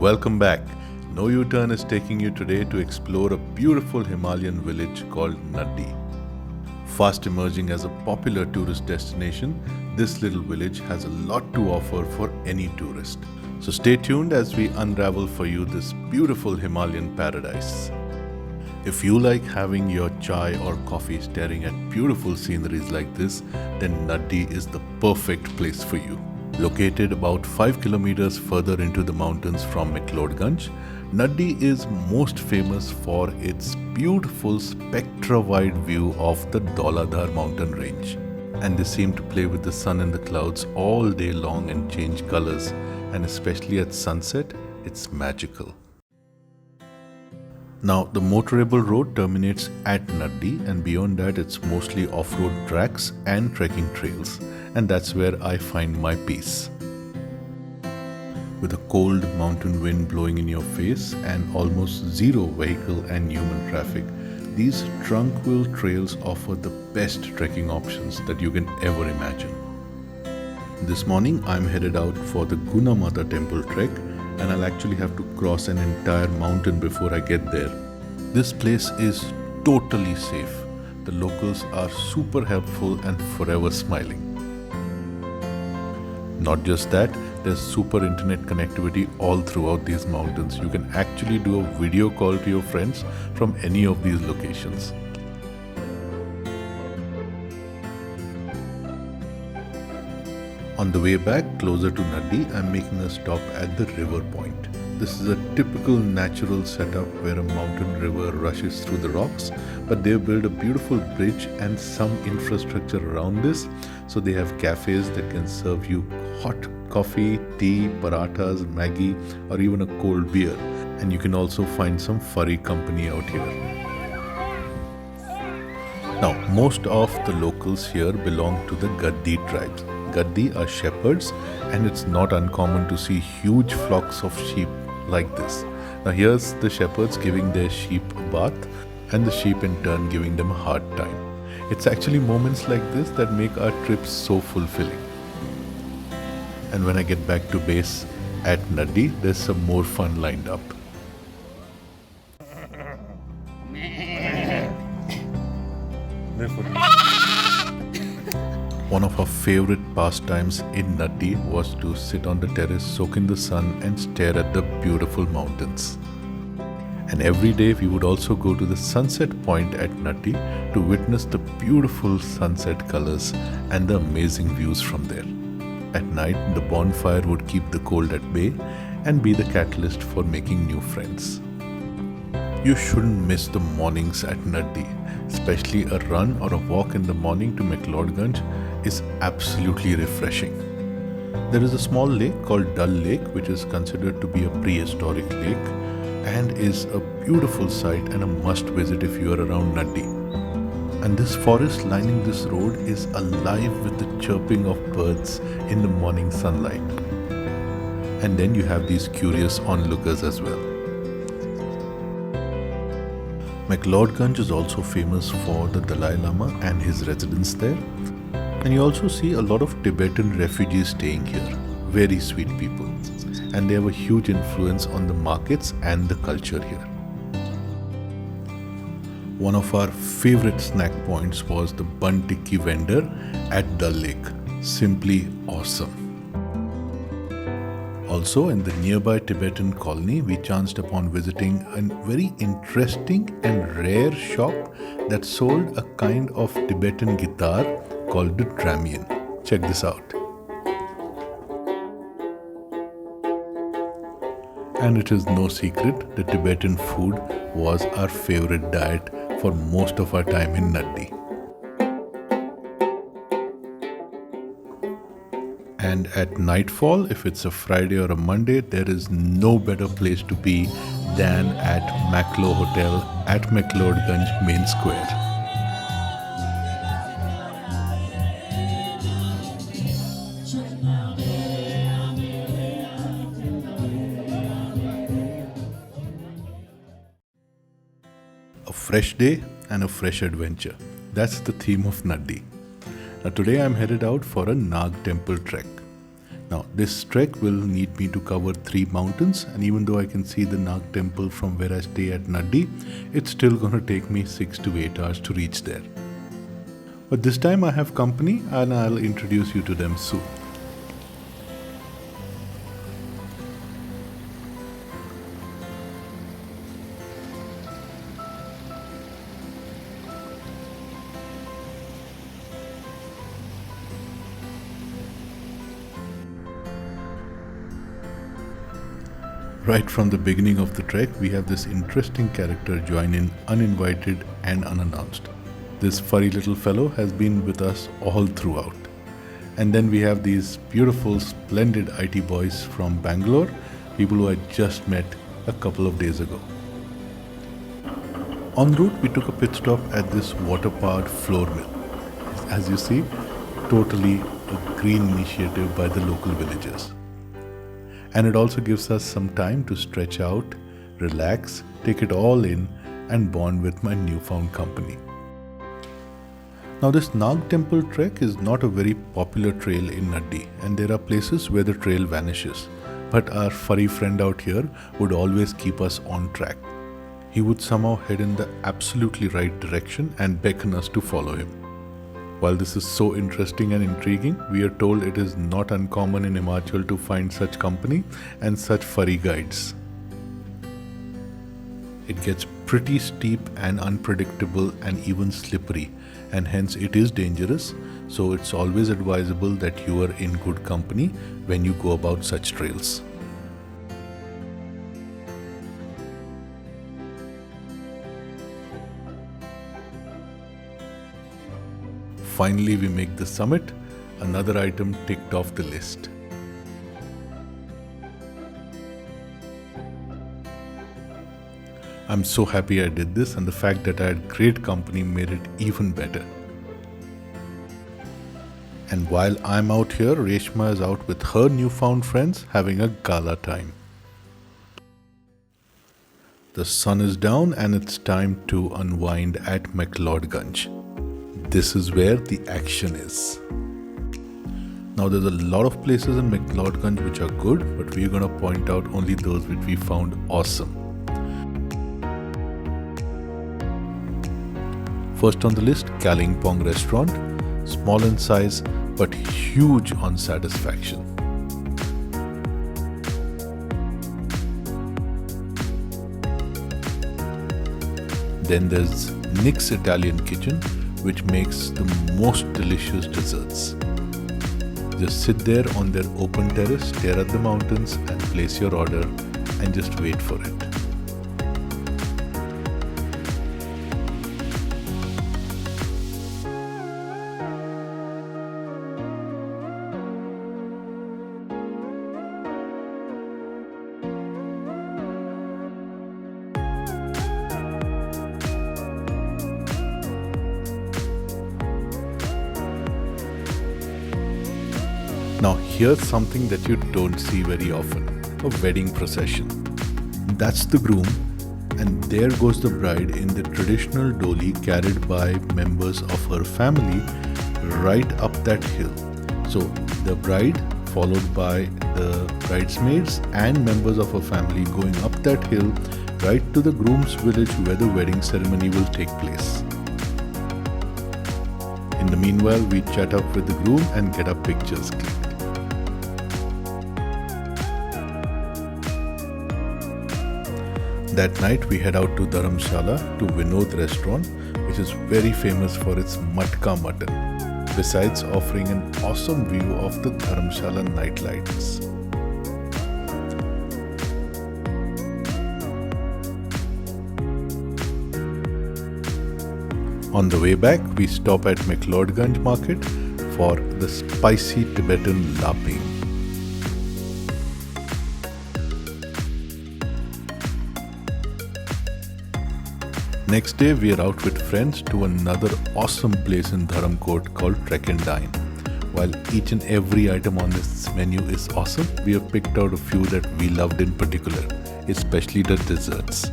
Welcome back. No U-Turn is taking you today to explore a beautiful Himalayan village called Naddi. Fast emerging as a popular tourist destination, this little village has a lot to offer for any tourist. So stay tuned as we unravel for you this beautiful Himalayan paradise. If you like having your chai or coffee staring at beautiful sceneries like this, then Naddi is the perfect place for you. Located about 5 kilometers further into the mountains from Mcleodganj, Naddi is most famous for its beautiful spectra-wide view of the Dauladhar Mountain Range. And they seem to play with the sun and the clouds all day long and change colors, and especially at sunset, it's magical. Now, the motorable road terminates at Naddi, and beyond that it's mostly off-road tracks and trekking trails, and that's where I find my peace. With a cold mountain wind blowing in your face and almost zero vehicle and human traffic, these tranquil trails offer the best trekking options that you can ever imagine. This morning I'm headed out for the Guna Temple Trek, and I'll actually have to cross an entire mountain before I get there. This place is totally safe. The locals are super helpful and forever smiling. Not just that, there's super internet connectivity all throughout these mountains. You can actually do a video call to your friends from any of these locations. On the way back, closer to Naddi, I'm making a stop at the river point. This is a typical natural setup where a mountain river rushes through the rocks, but they've built a beautiful bridge and some infrastructure around this, so they have cafes that can serve you hot coffee, tea, parathas, Maggi, or even a cold beer. And you can also find some furry company out here. Now, most of the locals here belong to the Gaddi tribes. Gaddi are shepherds, and it's not uncommon to see huge flocks of sheep like this. Now here's the shepherds giving their sheep a bath, and the sheep in turn giving them a hard time. It's actually moments like this that make our trips so fulfilling. And when I get back to base at Naddi, there's some more fun lined up. One of our favorite pastimes in Naddi was to sit on the terrace, soak in the sun and stare at the beautiful mountains. And every day we would also go to the sunset point at Naddi to witness the beautiful sunset colors and the amazing views from there. At night, the bonfire would keep the cold at bay and be the catalyst for making new friends. You shouldn't miss the mornings at Naddi, especially a run or a walk in the morning to Mcleodganj is absolutely refreshing. There is a small lake called Dal Lake, which is considered to be a prehistoric lake and is a beautiful sight and a must visit if you are around Naddi. And this forest lining this road is alive with the chirping of birds in the morning sunlight. And then you have these curious onlookers as well. Mcleodganj is also famous for the Dalai Lama and his residence there. And you also see a lot of Tibetan refugees staying here. Very sweet people. And they have a huge influence on the markets and the culture here. One of our favorite snack points was the bun tikki vendor at Dal Lake. Simply awesome. Also, in the nearby Tibetan colony, we chanced upon visiting a very interesting and rare shop that sold a kind of Tibetan guitar called the Triund. Check this out. And it is no secret, the Tibetan food was our favorite diet for most of our time in Naddi. And at nightfall, if it's a Friday or a Monday, there is no better place to be than at Maclo Hotel at Mcleodganj Main Square. A fresh day and a fresh adventure. That's the theme of Naddi. Now today I'm headed out for a Nag Temple Trek. Now, this trek will need me to cover 3 mountains, and even though I can see the Nag Temple from where I stay at Naddi, it's still going to take me 6 to 8 hours to reach there. But this time I have company and I'll introduce you to them soon. Right from the beginning of the trek, we have this interesting character join in uninvited and unannounced. This furry little fellow has been with us all throughout. And then we have these beautiful, splendid IT boys from Bangalore, people who I just met a couple of days ago. En route, we took a pit stop at this water-powered flour mill. As you see, totally a green initiative by the local villagers. And it also gives us some time to stretch out, relax, take it all in, and bond with my newfound company. Now, this Nag Temple Trek is not a very popular trail in Naddi, and there are places where the trail vanishes. But our furry friend out here would always keep us on track. He would somehow head in the absolutely right direction and beckon us to follow him. While this is so interesting and intriguing, we are told it is not uncommon in Himachal to find such company and such furry guides. It gets pretty steep and unpredictable and even slippery, and hence it is dangerous, so it's always advisable that you are in good company when you go about such trails. Finally, we make the summit, another item ticked off the list. I'm so happy I did this, and the fact that I had great company made it even better. And while I'm out here, Reshma is out with her newfound friends having a gala time. The sun is down and it's time to unwind at Mcleodganj. This is where the action is. Now, there's a lot of places in Mcleodganj which are good, but we're going to point out only those which we found awesome. First on the list, Kalimpong restaurant, small in size but huge on satisfaction. Then there's Nick's Italian Kitchen, which makes the most delicious desserts. Just sit there on their open terrace, stare at the mountains and place your order and just wait for it. Now, here's something that you don't see very often, a wedding procession. That's the groom, and there goes the bride in the traditional dolly carried by members of her family right up that hill. So, the bride followed by the bridesmaids and members of her family going up that hill right to the groom's village where the wedding ceremony will take place. In the meanwhile, we chat up with the groom and get our pictures clicked. That night we head out to Dharamsala to Vinod restaurant, which is very famous for its matka mutton, besides offering an awesome view of the Dharamsala night lights. On the way back, we stop at Mcleodganj market for the spicy Tibetan laping. Next day, we are out with friends to another awesome place in Dharamkot called Trek and Dine. While each and every item on this menu is awesome, we have picked out a few that we loved in particular, especially the desserts.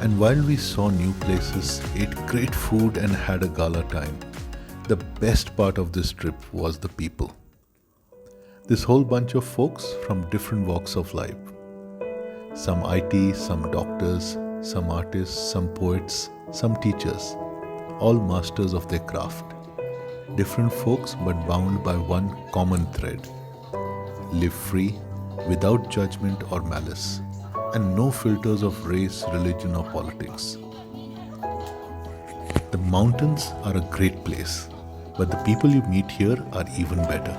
And while we saw new places, ate great food and had a gala time, the best part of this trip was the people. This whole bunch of folks from different walks of life. Some IT, some doctors, some artists, some poets, some teachers, all masters of their craft. Different folks but bound by one common thread. Live free, without judgment or malice, and no filters of race, religion or politics. The mountains are a great place, but the people you meet here are even better.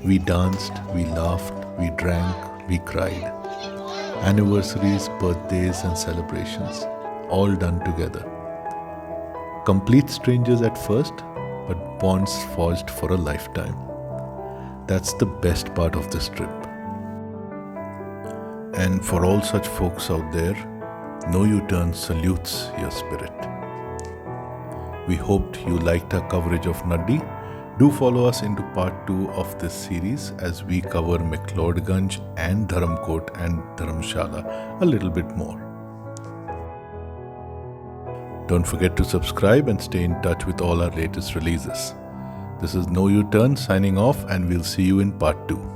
We danced, we laughed, we drank, we cried. Anniversaries, birthdays and celebrations, all done together. Complete strangers at first, but bonds forged for a lifetime. That's the best part of this trip. And for all such folks out there, No U-Turn salutes your spirit. We hoped you liked our coverage of Naddi. Do follow us into part 2 of this series as we cover Mcleodganj and Dharamkot and Dharamsala a little bit more. Don't forget to subscribe and stay in touch with all our latest releases. This is No U-Turn signing off, and we'll see you in part 2.